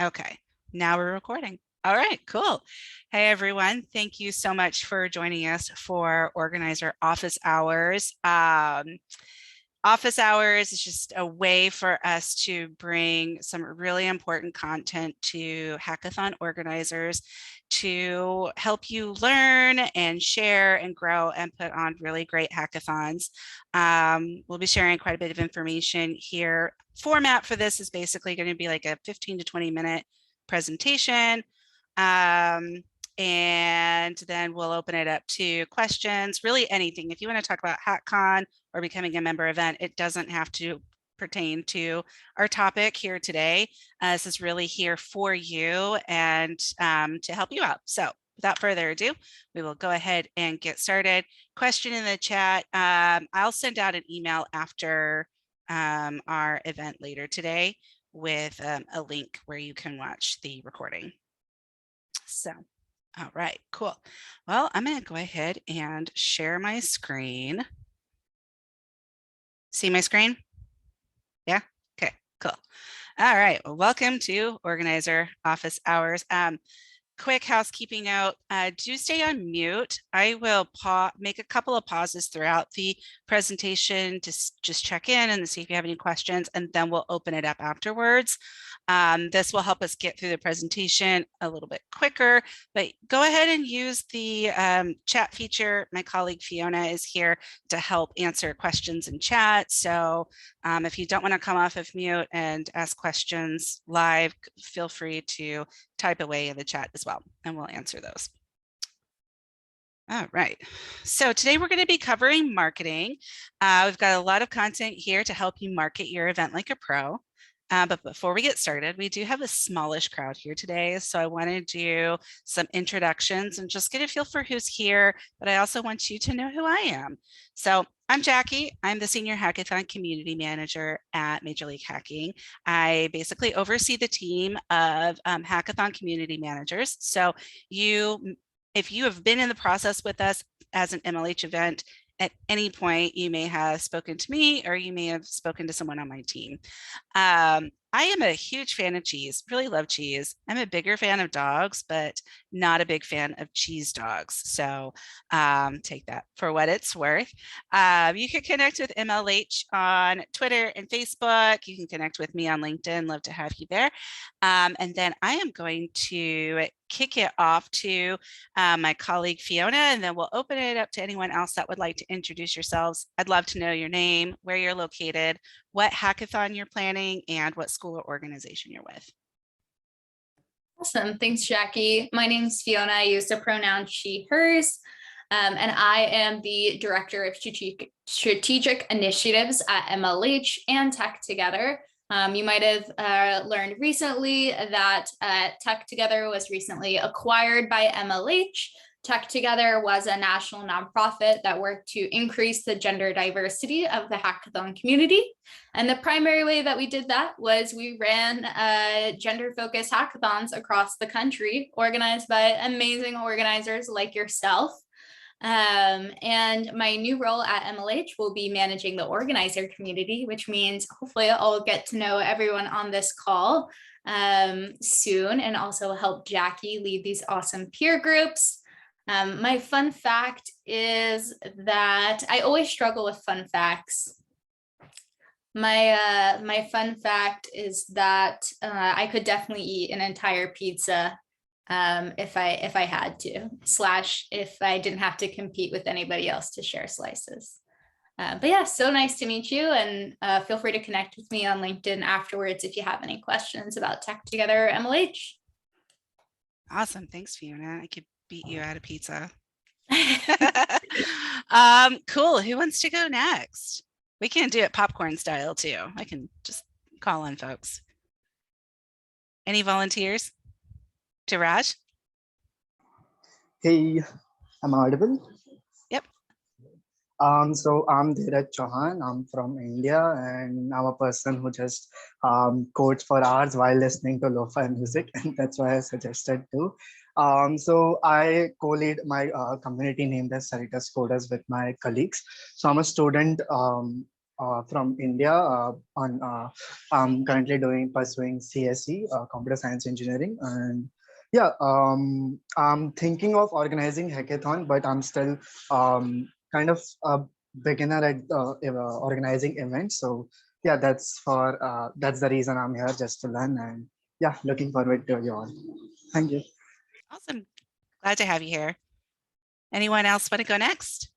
Okay, now we're recording. All right, cool. Hey, everyone. Thank you so much for joining us for Organizer Office Hours. Office Hours is just a way for us to bring some really important content to hackathon organizers to help you learn and share and grow and put on really great hackathons. We'll be sharing quite a bit of information here. Format for this is basically going to be like a 15 to 20 minute presentation. And then we'll open it up to questions, really anything. If you want to talk about HackCon or becoming a member event, it doesn't have to pertain to our topic here today. This is really here for you and to help you out. So without further ado, we will go ahead and get started. Question in the chat. I'll send out an email after our event later today with a link where you can watch the recording. So, all right, cool. Well, I'm going to go ahead and share my screen. See my screen? Yeah? Okay, cool. All right, well, welcome to Organizer Office Hours. Quick housekeeping note, do stay on mute. I will make a couple of pauses throughout the presentation to just check in and see if you have any questions, and then we'll open it up afterwards. This will help us get through the presentation a little bit quicker, but go ahead and use the chat feature. My colleague Fiona is here to help answer questions in chat. So if you don't want to come off of mute and ask questions live, feel free to type away in the chat as well, and we'll answer those. All right, so today we're going to be covering marketing. We've got a lot of content here to help you market your event like a pro. But before we get started, we do have a smallish crowd here today. So I want to do some introductions and just get a feel for who's here. But I also want you to know who I am. So I'm Jackie. I'm the Senior Hackathon Community Manager at Major League Hacking. I basically oversee the team of hackathon community managers. So if you have been in the process with us as an MLH event, at any point, you may have spoken to me or you may have spoken to someone on my team. I am a huge fan of cheese, really love cheese. I'm a bigger fan of dogs, but not a big fan of cheese dogs. So take that for what it's worth. You can connect with MLH on Twitter and Facebook. You can connect with me on LinkedIn. Love to have you there. And then I am going to kick it off to my colleague Fiona, and then we'll open it up to anyone else that would like to introduce yourselves. I'd love to know your name, where you're located, what hackathon you're planning, and what school or organization you're with. Awesome. Thanks, Jackie. My name's Fiona. I use the pronoun she, hers, and I am the Director of Strategic Initiatives at MLH and Tech Together. You might have learned recently that Tech Together was recently acquired by MLH. Tech Together was a national nonprofit that worked to increase the gender diversity of the hackathon community. And the primary way that we did that was we ran gender-focused hackathons across the country, organized by amazing organizers like yourself. And my new role at MLH will be managing the organizer community, which means hopefully I'll get to know everyone on this call soon, and also help Jackie lead these awesome peer groups. My fun fact is that I always struggle with fun facts. My fun fact is that I could definitely eat an entire pizza if I had to, / if I didn't have to compete with anybody else to share slices. But yeah, so nice to meet you, and feel free to connect with me on LinkedIn afterwards if you have any questions about Tech Together or MLH. Awesome. Thanks, Fiona. I could beat you at a pizza. Cool. Who wants to go next? We can do it popcorn style too. I can just call on folks. Any volunteers? Raj? Hey, am I audible? Yep. So I'm Dheeraj Chauhan. I'm from India, and I'm a person who just codes for hours while listening to lo-fi music, and that's why I suggested to. So I co-lead my community named as Cerritos Coders with my colleagues. So I'm a student from India. I'm currently pursuing CSE, Computer Science Engineering, and yeah, I'm thinking of organizing hackathon, but I'm still kind of a beginner at organizing events. So yeah, that's the reason I'm here, just to learn, and yeah, looking forward to you all. Thank you. Awesome. Glad to have you here. Anyone else want to go next?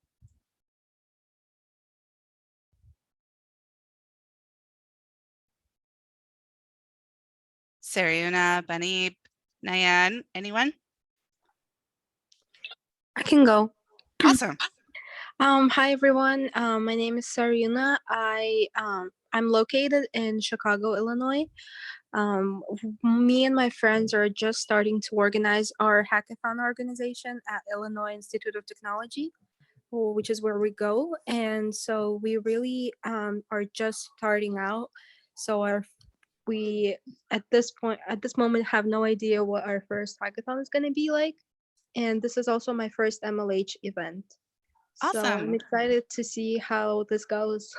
Sariuna, Bunny, Nayan, anyone? I can go. Awesome. Hi everyone. My name is Sariuna. I'm located in Chicago, Illinois. Me and my friends are just starting to organize our hackathon organization at Illinois Institute of Technology, which is where we go. And so we really are just starting out. So we at this moment have no idea what our first hackathon is going to be like. And this is also my first MLH event. So I'm Awesome. excited to see how this goes.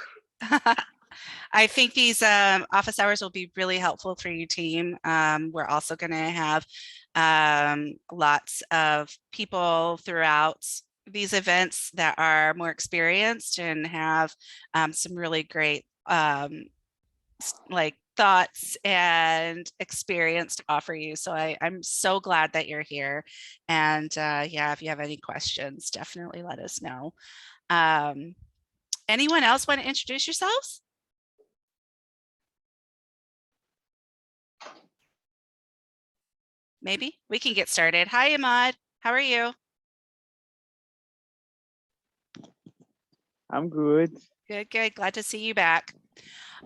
I think these office hours will be really helpful for you, team. We're also going to have lots of people throughout these events that are more experienced and have some really great like thoughts and experience to offer you. So I'm so glad that you're here. And yeah, if you have any questions, definitely let us know. Anyone else want to introduce yourselves? Maybe we can get started. Hi, Ahmad. How are you? I'm good. Good, good. Glad to see you back.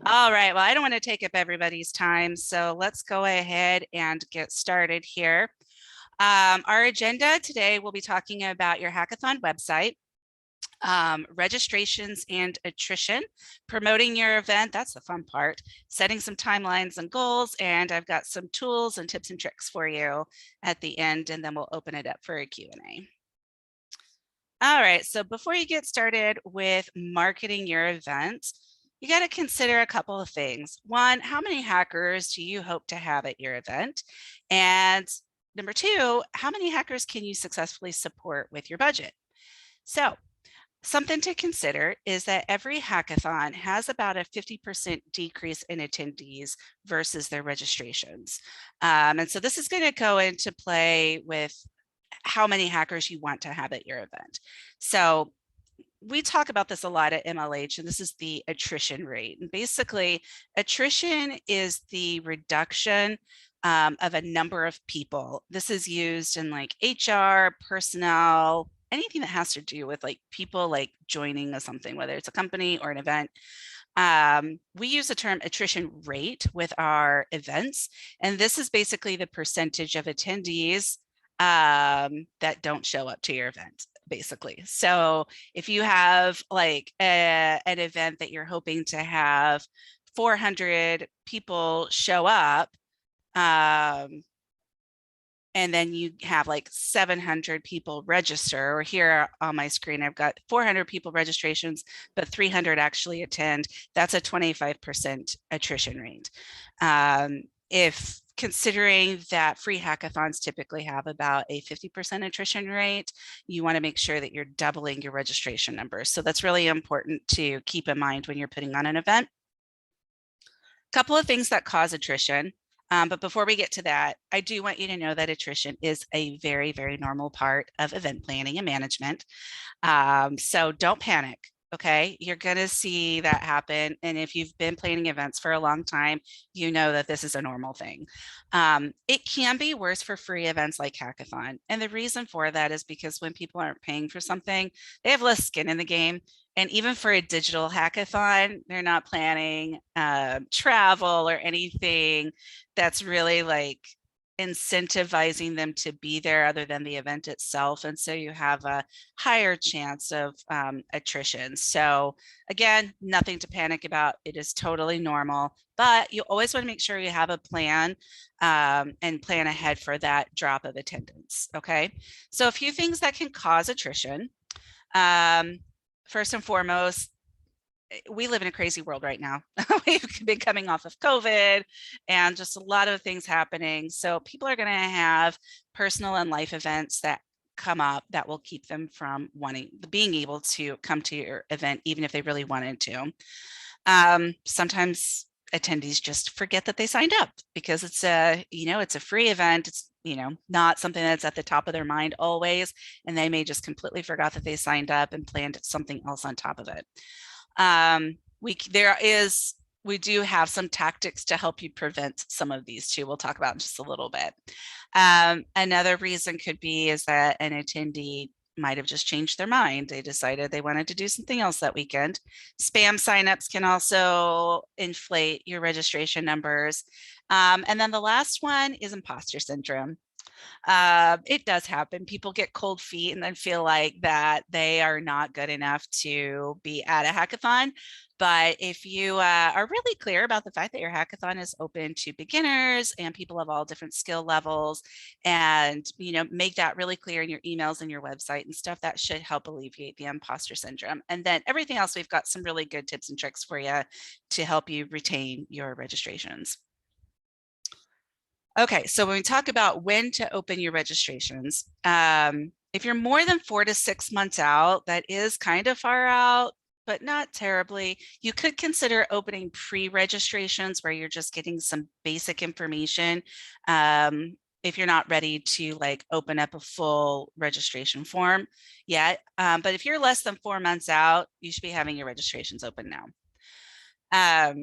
All right. Well, I don't want to take up everybody's time, so let's go ahead and get started here. Our agenda today, we'll be talking about your hackathon website, registrations and attrition, promoting your event, that's the fun part, setting some timelines and goals, and I've got some tools and tips and tricks for you at the end, and then we'll open it up for a Q&A. All right, so before you get started with marketing your event, you got to consider a couple of things. One, how many hackers do you hope to have at your event? And number two, how many hackers can you successfully support with your budget? So something to consider is that every hackathon has about a 50% decrease in attendees versus their registrations. And so this is going to go into play with how many hackers you want to have at your event. So we talk about this a lot at MLH, and this is the attrition rate. And basically, attrition is the reduction of a number of people. This is used in like HR, personnel, anything that has to do with like people like joining something, whether it's a company or an event. We use the term attrition rate with our events, and this is basically the percentage of attendees that don't show up to your event, basically. So if you have like an event that you're hoping to have 400 people show up, and then you have like 700 people register, or here on my screen, I've got 400 people registrations, but 300 actually attend. That's a 25% attrition rate. If considering that free hackathons typically have about a 50% attrition rate, you want to make sure that you're doubling your registration numbers. So that's really important to keep in mind when you're putting on an event. A couple of things that cause attrition. But before we get to that, I do want you to know that attrition is a very, very normal part of event planning and management. So don't panic. Okay, you're going to see that happen. And if you've been planning events for a long time, you know that this is a normal thing. It can be worse for free events like hackathon. And the reason for that is because when people aren't paying for something, they have less skin in the game. And even for a digital hackathon, they're not planning travel or anything that's really like incentivizing them to be there other than the event itself. And so you have a higher chance of attrition. So again, nothing to panic about. It is totally normal, but you always want to make sure you have a plan and plan ahead for that drop of attendance. Okay. So a few things that can cause attrition. First and foremost, we live in a crazy world right now. We've been coming off of COVID and just a lot of things happening. So people are going to have personal and life events that come up that will keep them from being able to come to your event, even if they really wanted to. Sometimes attendees just forget that they signed up because it's a free event. It's, not something that's at the top of their mind always. And they may just completely forgot that they signed up and planned something else on top of it. We do have some tactics to help you prevent some of these too. We'll talk about in just a little bit. Another reason could be is that an attendee might have just changed their mind. They decided they wanted to do something else that weekend. Spam signups can also inflate your registration numbers. And then the last one is imposter syndrome. It does happen. People get cold feet and then feel like that they are not good enough to be at a hackathon. But if you are really clear about the fact that your hackathon is open to beginners and people of all different skill levels, and make that really clear in your emails and your website and stuff, that should help alleviate the imposter syndrome. And then everything else, we've got some really good tips and tricks for you to help you retain your registrations. Okay, so when we talk about when to open your registrations, if you're more than 4 to 6 months out, that is kind of far out, but not terribly. You could consider opening pre-registrations where you're just getting some basic information. If you're not ready to open up a full registration form yet. But if you're less than 4 months out, you should be having your registrations open now.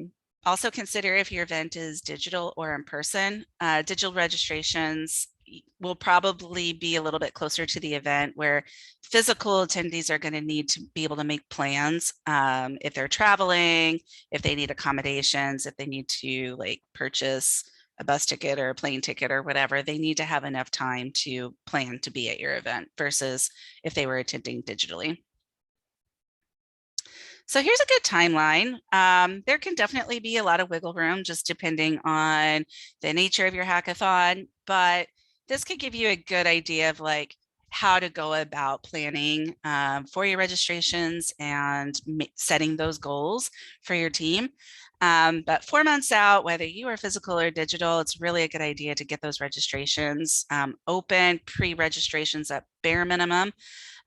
Also consider if your event is digital or in person. Digital registrations will probably be a little bit closer to the event, where physical attendees are going to need to be able to make plans if they're traveling, if they need accommodations, if they need to purchase a bus ticket or a plane ticket or whatever. They need to have enough time to plan to be at your event versus if they were attending digitally. So here's a good timeline. There can definitely be a lot of wiggle room just depending on the nature of your hackathon, but this could give you a good idea of how to go about planning for your registrations and setting those goals for your team. But 4 months out, whether you are physical or digital, it's really a good idea to get those registrations open, pre-registrations at bare minimum.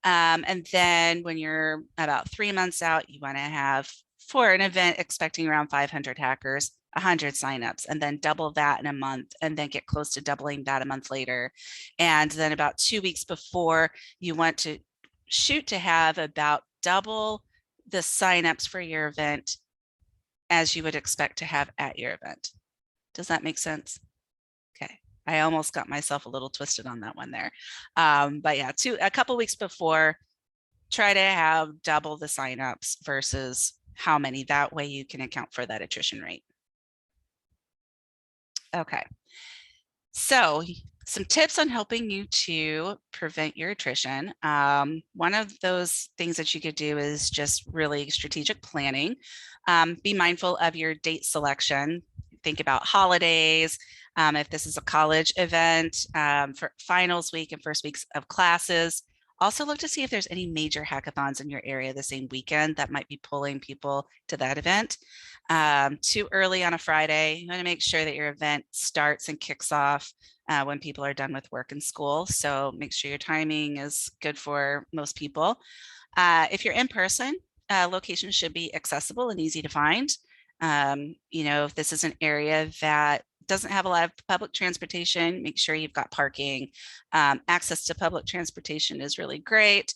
And then when you're about 3 months out, you want to have, for an event expecting around 500 hackers, 100 signups, and then double that in a month, and then get close to doubling that a month later. And then about 2 weeks before, you want to shoot to have about double the signups for your event as you would expect to have at your event. Does that make sense? Okay. I almost got myself a little twisted on that one there. But yeah, a couple weeks before, try to have double the signups versus how many. That way you can account for that attrition rate. Okay. So some tips on helping you to prevent your attrition. One of those things that you could do is just really strategic planning. Be mindful of your date selection. Think about holidays. If this is a college event, for finals week and first weeks of classes. Also look to see if there's any major hackathons in your area the same weekend that might be pulling people to that event. Too early on a Friday, you want to make sure that your event starts and kicks off when people are done with work and school. So make sure your timing is good for most people. If you're in person, locations should be accessible and easy to find. If this is an area that doesn't have a lot of public transportation, make sure you've got parking. Access to public transportation is really great.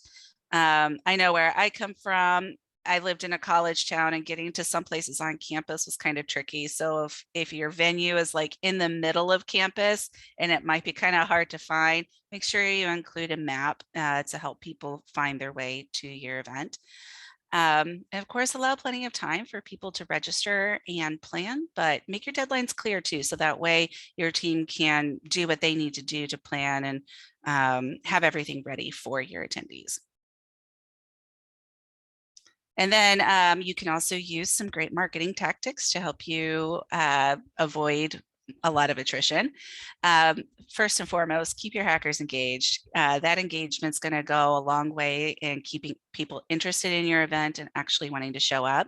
I know where I come from, I lived in a college town, and getting to some places on campus was kind of tricky. So if your venue is in the middle of campus and it might be kind of hard to find, make sure you include a map to help people find their way to your event. And of course, allow plenty of time for people to register and plan, but make your deadlines clear too, so that way your team can do what they need to do to plan and have everything ready for your attendees. And then you can also use some great marketing tactics to help you avoid a lot of attrition. First and foremost, keep your hackers engaged. That engagement's going to go a long way in keeping people interested in your event and actually wanting to show up.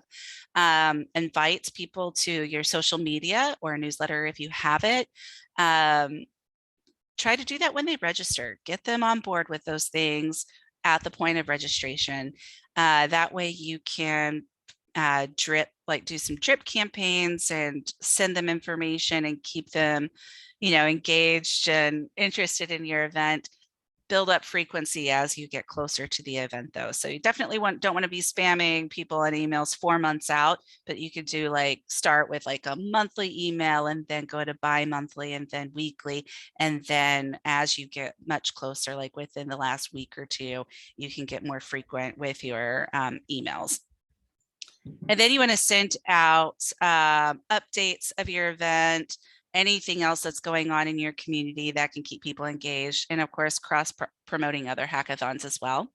Invite people to your social media or newsletter if you have it. Try to do that when they register. Get them on board with those things at the point of registration. That way you can do some drip campaigns and send them information and keep them, engaged and interested in your event. Build up frequency as you get closer to the event though. So you definitely don't want to be spamming people on emails 4 months out, but you could do start with a monthly email and then go to bi-monthly and then weekly. And then as you get much closer, like within the last week or two, you can get more frequent with your emails. And then you want to send out updates of your event, anything else that's going on in your community that can keep people engaged, and of course, cross promoting other hackathons as well.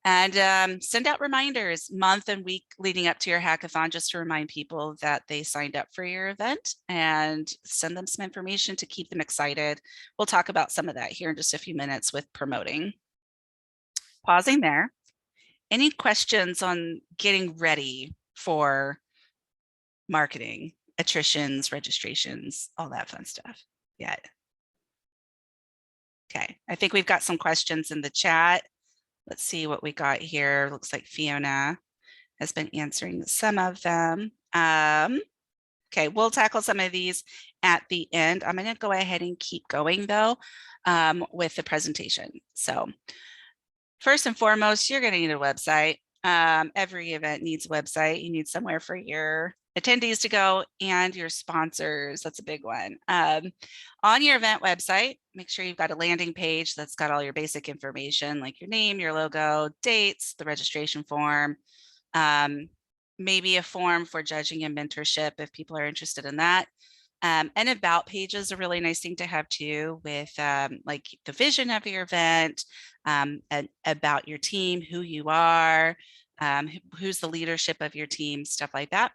And send out reminders month and week leading up to your hackathon, just to remind people that they signed up for your event, and send them some information to keep them excited. We'll talk about some of that here in just a few minutes with promoting. Pausing there. Any questions on getting ready for marketing, attritions, registrations, all that fun stuff yet? Okay, I think we've got some questions in the chat. Let's see what we got here. Looks like Fiona has been answering some of them. Okay, we'll tackle some of these at the end. I'm going to go ahead and keep going though with the presentation. So first and foremost, you're going to need a website. Every event needs a website. You need somewhere for your attendees to go and your sponsors. That's a big one. On your event website, make sure you've got a landing page that's got all your basic information, like your name, your logo, dates, the registration form, maybe a form for judging and mentorship if people are interested in that. And about pages are a really nice thing to have too, with like the vision of your event, and about your team, who you are, who's the leadership of your team, stuff like that.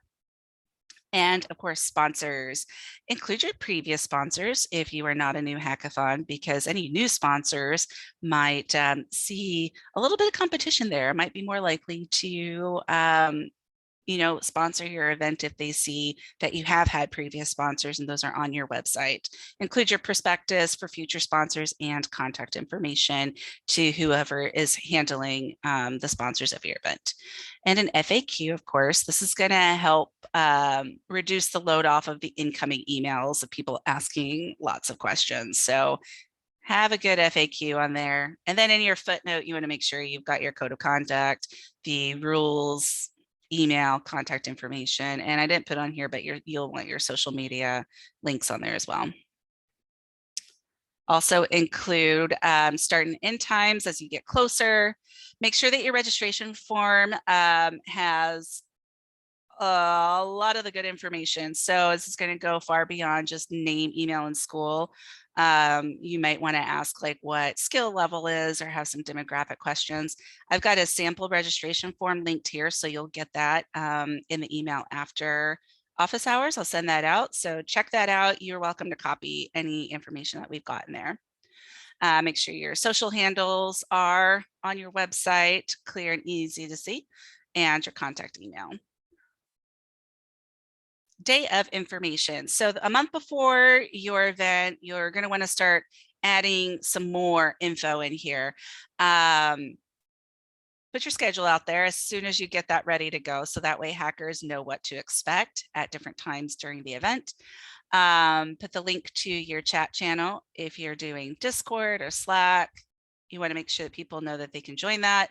And of course, sponsors. Include your previous sponsors if you are not a new hackathon, because any new sponsors might see a little bit of competition there, might be more likely to sponsor your event if they see that you have had previous sponsors and those are on your website. Include your prospectus for future sponsors and contact information to whoever is handling the sponsors of your event. And an FAQ, of course. This is going to help reduce the load off of the incoming emails of people asking lots of questions. So have a good FAQ on there. And then in your footnote, you want to make sure you've got your code of conduct, the rules, email, contact information. And I didn't put on here, but you'll want your social media links on there as well. Also include start and end times as you get closer. Make sure that your registration form has a lot of the good information. So this is going to go far beyond just name, email, and school. You might want to ask like what skill level is, or have some demographic questions. I've got a sample registration form linked here, so you'll get that in the email after office hours. I'll send that out. So check that out. You're welcome to copy any information that we've got in there. Make sure your social handles are on your website, clear and easy to see, and your contact email. Day of information. So a month before your event, you're going to want to start adding some more info in here. Put your schedule out there as soon as you get that ready to go, so that way hackers know what to expect at different times during the event. Put the link to your chat channel. If you're doing Discord or Slack, you want to make sure that people know that they can join that.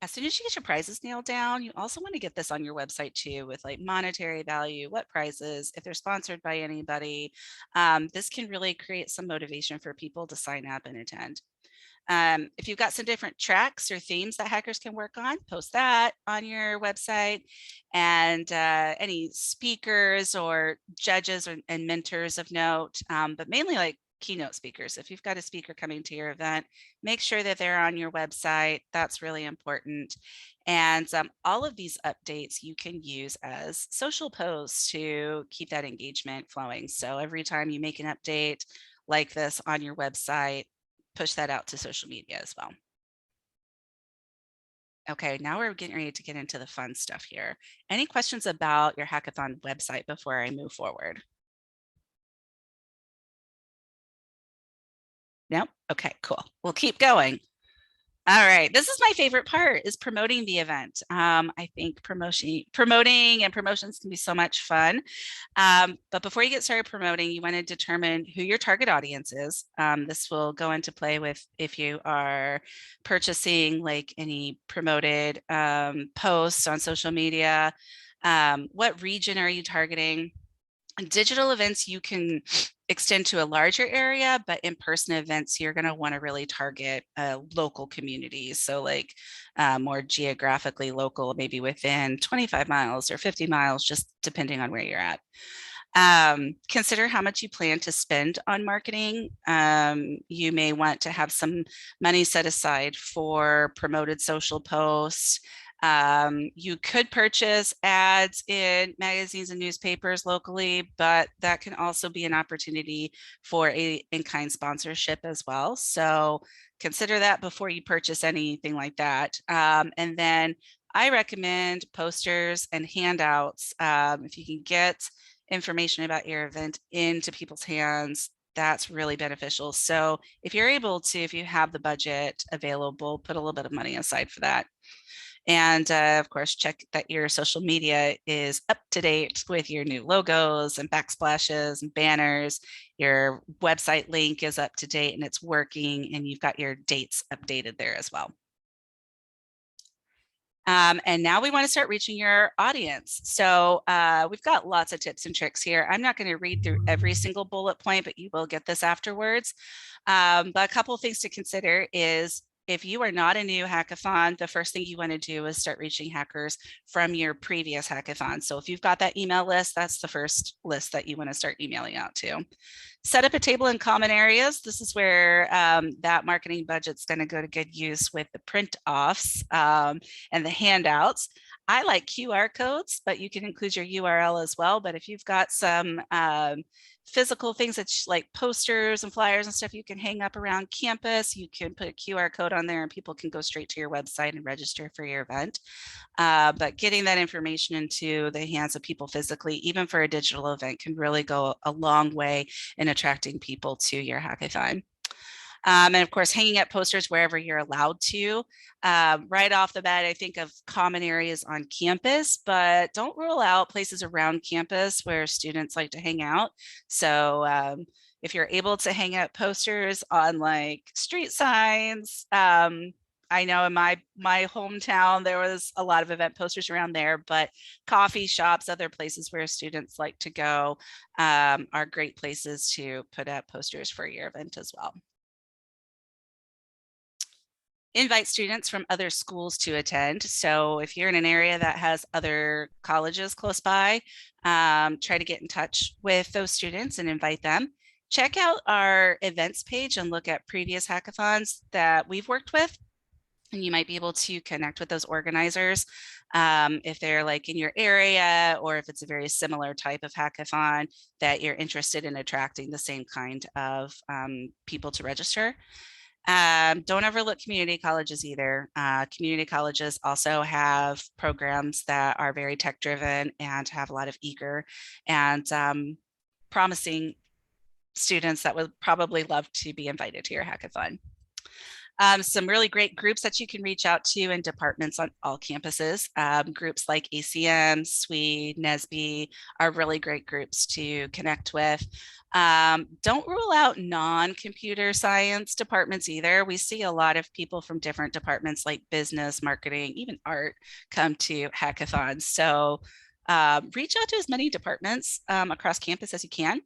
As soon as you get your prizes nailed down, you also want to get this on your website too, with like monetary value, what prizes, if they're sponsored by anybody. This can really create some motivation for people to sign up and attend. If you've got some different tracks or themes that hackers can work on, post that on your website. And any speakers or judges and mentors of note, but mainly like keynote speakers. If you've got a speaker coming to your event, make sure that they're on your website. That's really important. And all of these updates you can use as social posts to keep that engagement flowing. So every time you make an update like this on your website, push that out to social media as well. Okay, now we're getting ready to get into the fun stuff here. Any questions about your hackathon website before I move forward? No? Okay, cool. We'll keep going. All right, this is my favorite part, is promoting the event. I think promoting and promotions can be so much fun. But before you get started promoting, you want to determine who your target audience is. This will go into play with if you are purchasing like any promoted posts on social media. What region are you targeting? Digital events you can extend to a larger area, but in-person events you're going to want to really target local communities, so like more geographically local, maybe within 25 miles or 50 miles, just depending on where you're at. Consider how much you plan to spend on marketing. You may want to have some money set aside for promoted social posts. You could purchase ads in magazines and newspapers locally, but that can also be an opportunity for a in-kind sponsorship as well. So consider that before you purchase anything like that. And then I recommend posters and handouts. If you can get information about your event into people's hands, that's really beneficial. So if you're able to, if you have the budget available, put a little bit of money aside for that. And of course, check that your social media is up to date with your new logos and backsplashes and banners. Your website link is up to date and it's working, and you've got your dates updated there as well. And now we want to start reaching your audience. So we've got lots of tips and tricks here. I'm not going to read through every single bullet point, but you will get this afterwards. But a couple of things to consider is, if you are not a new hackathon, the first thing you want to do is start reaching hackers from your previous hackathon. So if you've got that email list, that's the first list that you want to start emailing out to. Set up a table in common areas. This is where that marketing budget's going to go to good use with the print offs and the handouts. I like QR codes, but you can include your URL as well. But if you've got some physical things that's like posters and flyers and stuff you can hang up around campus, you can put a QR code on there and people can go straight to your website and register for your event. But getting that information into the hands of people physically, even for a digital event, can really go a long way in attracting people to your hackathon. And of course, hanging up posters wherever you're allowed to. Right off the bat, I think of common areas on campus, but don't rule out places around campus where students like to hang out. So if you're able to hang out posters on like street signs, I know in my hometown, there was a lot of event posters around there, but coffee shops, other places where students like to go are great places to put up posters for your event as well. Invite students from other schools to attend. So if you're in an area that has other colleges close by, try to get in touch with those students and invite them. Check out our events page and look at previous hackathons that we've worked with. And you might be able to connect with those organizers if they're like in your area, or if it's a very similar type of hackathon that you're interested in attracting the same kind of people to register. Don't overlook community colleges either. Community colleges also have programs that are very tech driven and have a lot of eager and promising students that would probably love to be invited to your hackathon. Some really great groups that you can reach out to in departments on all campuses. Groups like ACM, SWE, NSBE are really great groups to connect with. Don't rule out non-computer science departments either. We see a lot of people from different departments like business, marketing, even art come to hackathons. So reach out to as many departments across campus as you can.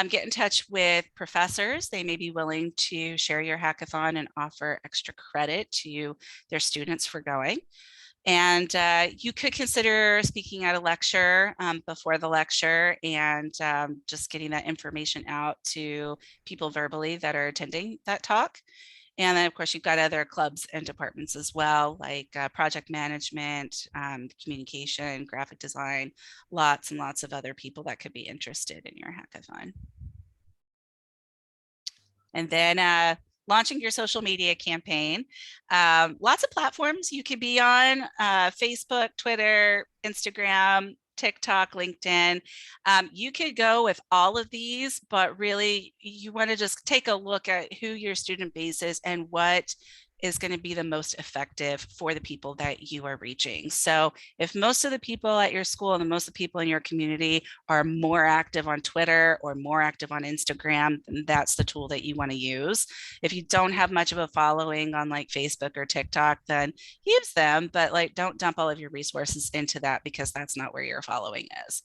Get in touch with professors. They may be willing to share your hackathon and offer extra credit to their students for going. And you could consider speaking at a lecture before the lecture and just getting that information out to people verbally that are attending that talk. And then, of course, you've got other clubs and departments as well, like project management, communication, graphic design, lots and lots of other people that could be interested in your hackathon. And then launching your social media campaign. Lots of platforms you could be on, Facebook, Twitter, Instagram, TikTok, LinkedIn. You could go with all of these, but really you want to just take a look at who your student base is and what is going to be the most effective for the people that you are reaching. So if most of the people at your school and most of the people in your community are more active on Twitter or more active on Instagram, then that's the tool that you want to use. If you don't have much of a following on like Facebook or TikTok, then use them, but like don't dump all of your resources into that because that's not where your following is.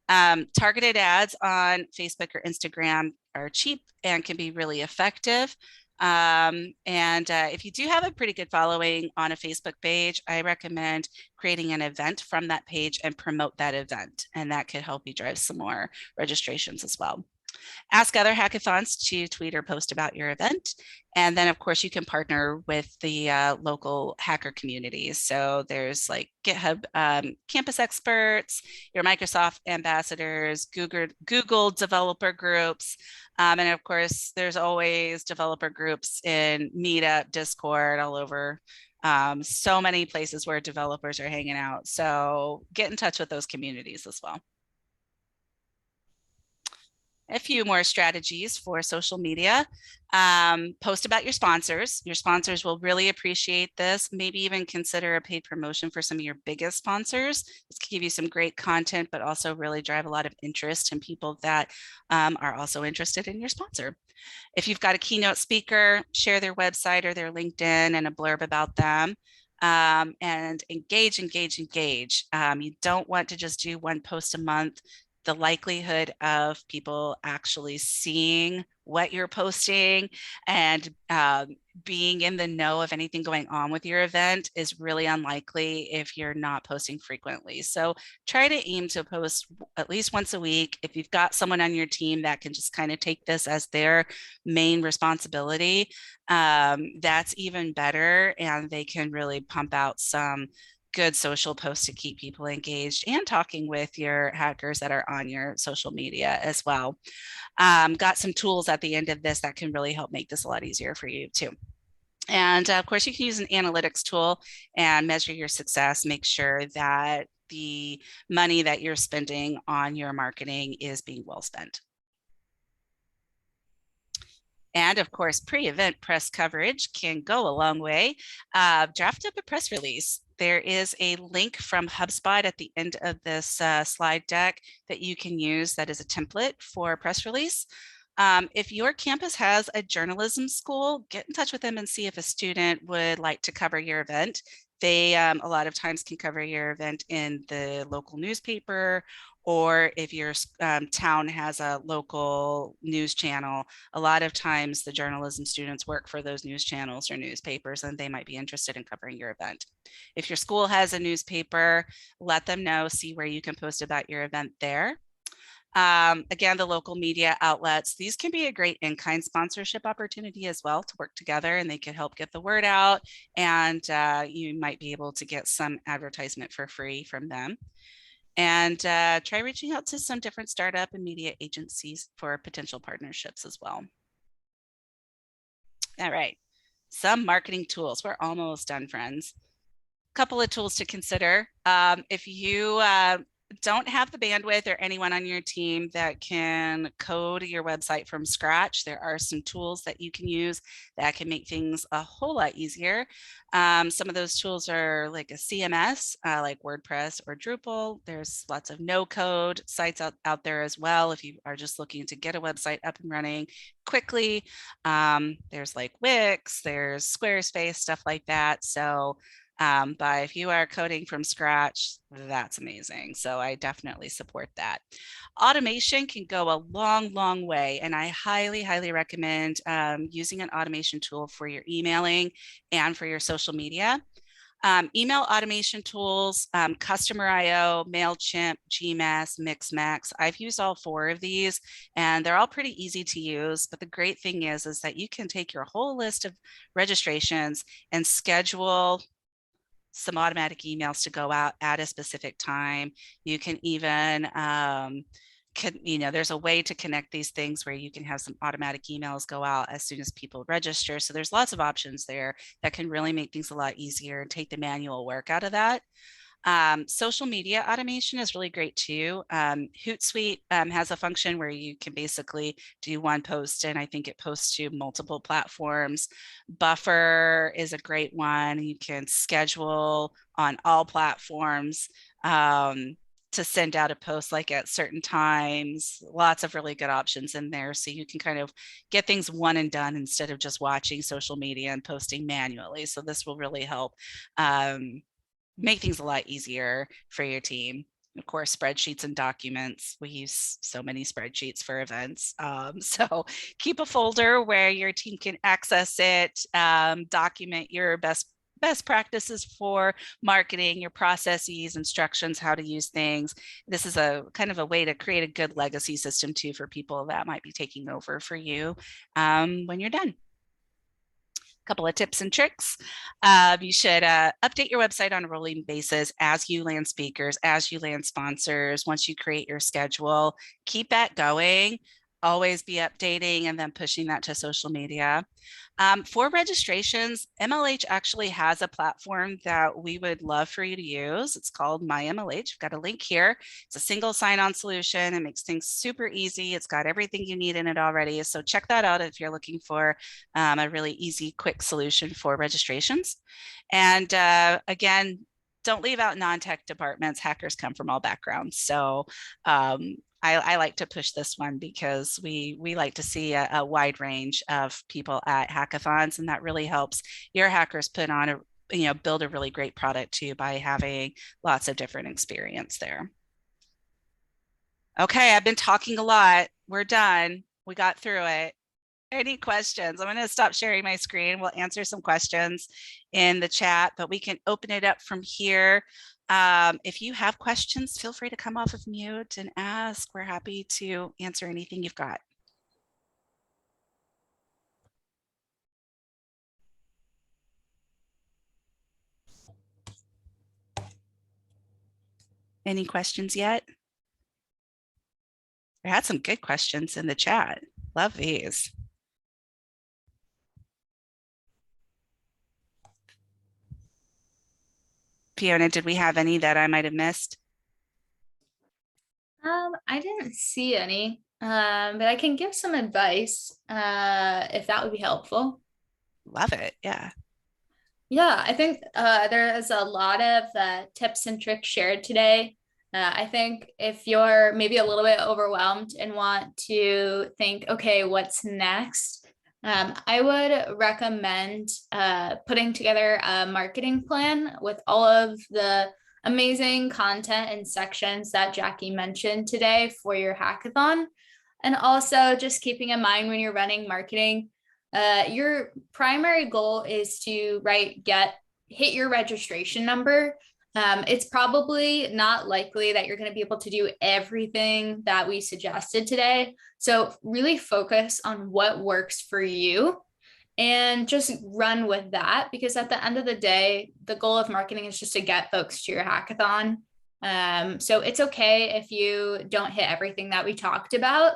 Targeted ads on Facebook or Instagram are cheap and can be really effective. If you do have a pretty good following on a Facebook page, I recommend creating an event from that page and promote that event. And that could help you drive some more registrations as well. Ask other hackathons to tweet or post about your event. And then, of course, you can partner with the local hacker communities. So there's like GitHub campus experts, your Microsoft ambassadors, Google developer groups. And of course, there's always developer groups in Meetup, Discord, all over. So many places where developers are hanging out. So get in touch with those communities as well. A few more strategies for social media. Post about your sponsors. Your sponsors will really appreciate this. Maybe even consider a paid promotion for some of your biggest sponsors. This can give you some great content, but also really drive a lot of interest in people that are also interested in your sponsor. If you've got a keynote speaker, share their website or their LinkedIn and a blurb about them. And engage. You don't want to just do one post a month. The likelihood of people actually seeing what you're posting and being in the know of anything going on with your event is really unlikely if you're not posting frequently. So try to aim to post at least once a week. If you've got someone on your team that can just kind of take this as their main responsibility, that's even better, and they can really pump out some good social posts to keep people engaged and talking with your hackers that are on your social media as well. Got some tools at the end of this that can really help make this a lot easier for you too. And of course, you can use an analytics tool and measure your success, make sure that the money that you're spending on your marketing is being well spent. And of course, pre-event press coverage can go a long way. Draft up a press release. There is a link from HubSpot at the end of this slide deck that you can use that is a template for a press release. If your campus has a journalism school, get in touch with them and see if a student would like to cover your event. They a lot of times can cover your event in the local newspaper, or if your town has a local news channel, a lot of times the journalism students work for those news channels or newspapers, and they might be interested in covering your event. If your school has a newspaper, let them know, see where you can post about your event there. Again, the local media outlets, these can be a great in-kind sponsorship opportunity as well to work together, and they can help get the word out, and you might be able to get some advertisement for free from them. And try reaching out to some different startup and media agencies for potential partnerships as well. All right, some marketing tools. We're almost done, friends. Couple of tools to consider. If you don't have the bandwidth or anyone on your team that can code your website from scratch, there are some tools that you can use that can make things a whole lot easier. Some of those tools are like a CMS, like WordPress or Drupal. There's lots of no-code sites out there as well if you are just looking to get a website up and running quickly. There's like Wix, there's Squarespace, stuff like that. So but if you are coding from scratch, that's amazing. So I definitely support that. Automation can go a long way, and I highly recommend using an automation tool for your emailing and for your social media. Email automation tools, Customer IO, MailChimp, Gmass, Mixmax. I've used all 4 of these and they're all pretty easy to use. But the great thing is that you can take your whole list of registrations and schedule some automatic emails to go out at a specific time. You can even there's a way to connect these things where you can have some automatic emails go out as soon as people register. So there's lots of options there that can really make things a lot easier and take the manual work out of that. Social media automation is really great too. Hootsuite has a function where you can basically do one post and I think it posts to multiple platforms. Buffer is a great one. You can schedule on all platforms to send out a post like at certain times. Lots of really good options in there. So you can kind of get things one and done instead of just watching social media and posting manually. So this will really help make things a lot easier for your team. Of course, spreadsheets and documents. We use so many spreadsheets for events. So keep a folder where your team can access it, document your best practices for marketing, your processes, instructions, how to use things. This is a kind of a way to create a good legacy system too for people that might be taking over for you when you're done. Couple of tips and tricks. You should update your website on a rolling basis as you land speakers, as you land sponsors. Once you create your schedule, keep that going. Always be updating and then pushing that to social media. For registrations, MLH actually has a platform that we would love for you to use. It's called MyMLH. We've got a link here. It's a single sign-on solution. It makes things super easy. It's got everything you need in it already. So check that out if you're looking for a really easy, quick solution for registrations. And again, don't leave out non-tech departments. Hackers come from all backgrounds. So I like to push this one because we like to see a wide range of people at hackathons, and that really helps your hackers put on build a really great product too by having lots of different experience there. Okay, I've been talking a lot. We're done. We got through it. Any questions? I'm going to stop sharing my screen. We'll answer some questions in the chat, but we can open it up from here. If you have questions, feel free to come off of mute and ask. We're happy to answer anything you've got. Any questions yet? I had some good questions in the chat. Love these. Fiona, did we have any that I might have missed? I didn't see any, but I can give some advice if that would be helpful. Love it. Yeah. Yeah, I think there is a lot of tips and tricks shared today. I think if you're maybe a little bit overwhelmed and want to think, okay, what's next? I would recommend putting together a marketing plan with all of the amazing content and sections that Jackie mentioned today for your hackathon. And also just keeping in mind when you're running marketing, your primary goal is to hit your registration number. It's probably not likely that you're going to be able to do everything that we suggested today. So really focus on what works for you and just run with that, because at the end of the day, the goal of marketing is just to get folks to your hackathon. So it's okay if you don't hit everything that we talked about.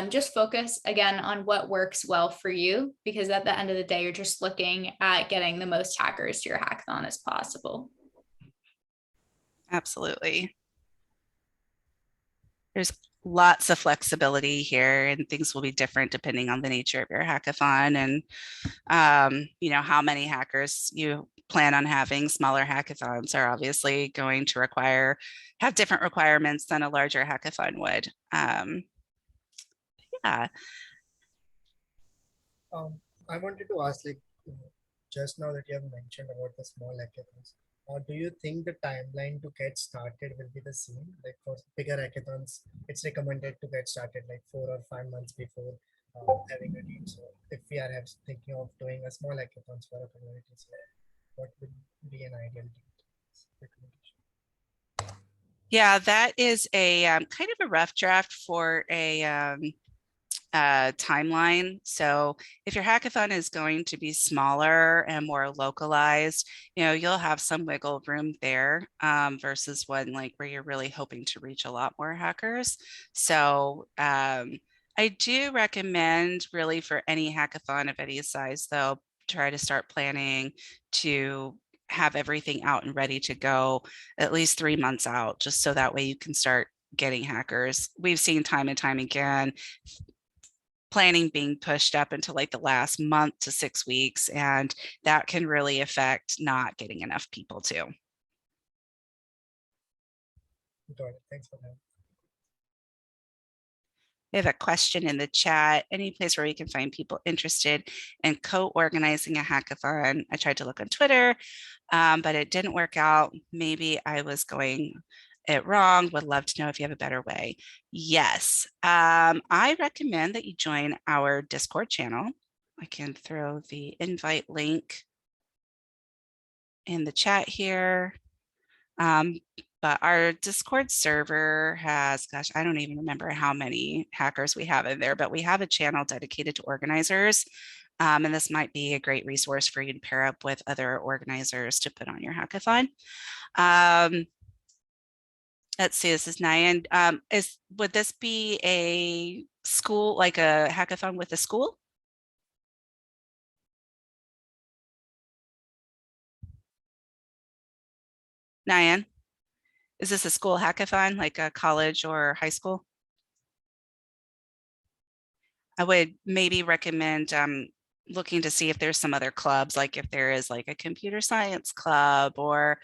Just focus again on what works well for you, because at the end of the day, you're just looking at getting the most hackers to your hackathon as possible. Absolutely. There's lots of flexibility here, and things will be different depending on the nature of your hackathon and how many hackers you plan on having. Smaller hackathons are obviously going to have different requirements than a larger hackathon would. Yeah. I wanted to ask, just now that you have mentioned about the small hackathons, do you think the timeline to get started will be the same? Like for bigger hackathons, it's recommended to get started like 4 or 5 months before having a team. So if we are thinking of doing a small hackathons for a community. what would be an ideal recommendation? Yeah, that is a kind of a rough draft for a timeline. So if your hackathon is going to be smaller and more localized, you'll have some wiggle room there versus one like where you're really hoping to reach a lot more hackers. So I do recommend really for any hackathon of any size, though, try to start planning to have everything out and ready to go at least 3 months out, just so that way you can start getting hackers. We've seen time and time again planning being pushed up into like the last month to 6 weeks, and that can really affect not getting enough people too. Got it. Thanks for that. We have a question in the chat. Any place where we can find people interested in co-organizing a hackathon? I tried to look on Twitter, but it didn't work out. Maybe I was going it wrong. Would love to know if you have a better way. Yes, I recommend that you join our Discord channel. I can throw the invite link in the chat here. But our Discord server has, gosh, I don't even remember how many hackers we have in there, but we have a channel dedicated to organizers. And this might be a great resource for you to pair up with other organizers to put on your hackathon. Let's see, this is Nyan. Would this be a school, like a hackathon with a school? Nyan, is this a school hackathon, like a college or high school? I would maybe recommend looking to see if there's some other clubs, like if there is like a computer science club or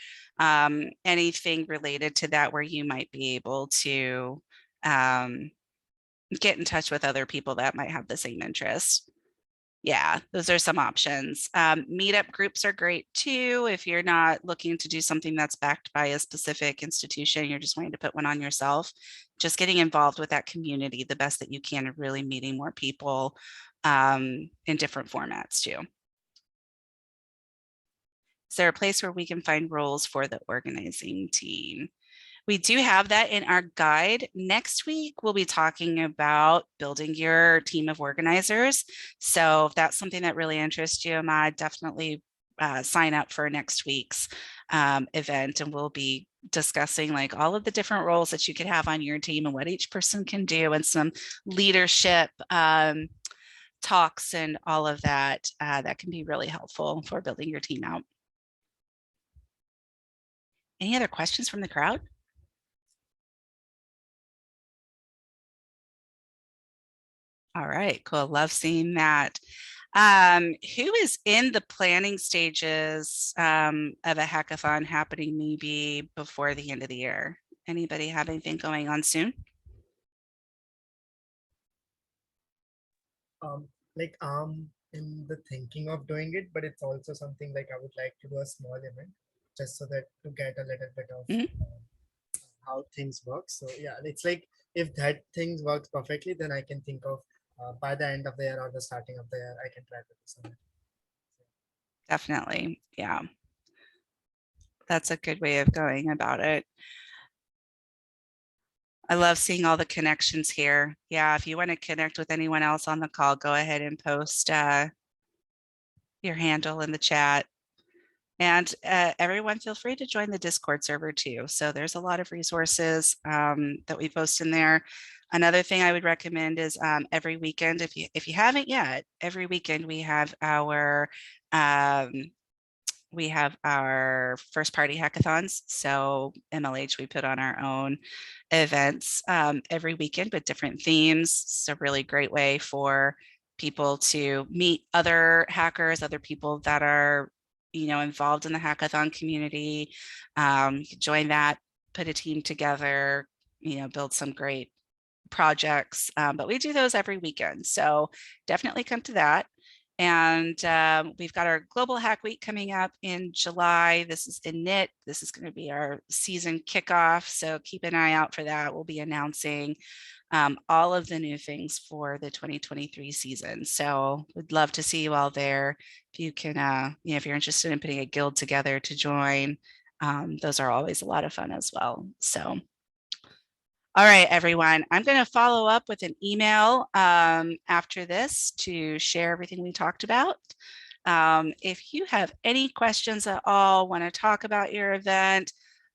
anything related to that, where you might be able to get in touch with other people that might have the same interest. Yeah, those are some options. Meetup groups are great too. If you're not looking to do something that's backed by a specific institution, you're just wanting to put one on yourself, just getting involved with that community the best that you can, and really meeting more people in different formats too. Is there a place where we can find roles for the organizing team? We do have that in our guide. Next week, we'll be talking about building your team of organizers. So if that's something that really interests you, Ahmad, definitely sign up for next week's event, and we'll be discussing like all of the different roles that you could have on your team and what each person can do, and some leadership talks and all of that that can be really helpful for building your team out. Any other questions from the crowd? All right, cool. Love seeing that. Who is in the planning stages of a hackathon happening maybe before the end of the year? Anybody have anything going on soon? Like in the thinking of doing it, but it's also something like I would like to do a small event just so that to get a little bit of how things work. So yeah, it's like if that things works perfectly, then I can think of by the end of the year or the starting of the year, I can try to do something. Definitely. Yeah. That's a good way of going about it. I love seeing all the connections here. Yeah, if you want to connect with anyone else on the call, go ahead and post your handle in the chat. And everyone, feel free to join the Discord server too. So there's a lot of resources that we post in there. Another thing I would recommend is every weekend, if you haven't yet, every weekend we have our first party hackathons. So MLH, we put on our own events every weekend with different themes. It's a really great way for people to meet other hackers, other people that are involved in the hackathon community. Join that, put a team together, build some great projects. But we do those every weekend. So definitely come to that. And we've got our Global Hack Week coming up in July. This is in KNIT. This is going to be our season kickoff. So keep an eye out for that. We'll be announcing all of the new things for the 2023 season. So we'd love to see you all there. If you can, if you're interested in putting a guild together to join, those are always a lot of fun as well. So all right, everyone, I'm going to follow up with an email after this to share everything we talked about. If you have any questions at all, want to talk about your event,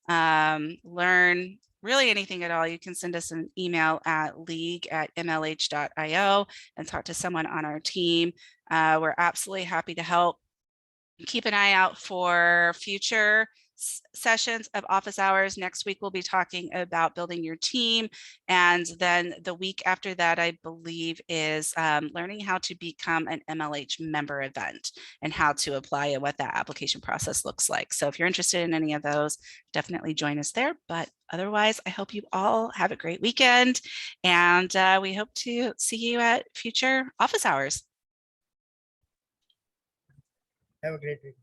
learn really anything at all, you can send us an email at league@mlh.io and talk to someone on our team. We're absolutely happy to help. Keep an eye out for future sessions of office hours. Next week, we'll be talking about building your team. And then the week after that, I believe, is learning how to become an MLH member event and how to apply and what that application process looks like. So if you're interested in any of those, definitely join us there. But otherwise, I hope you all have a great weekend. And we hope to see you at future office hours. Have a great week.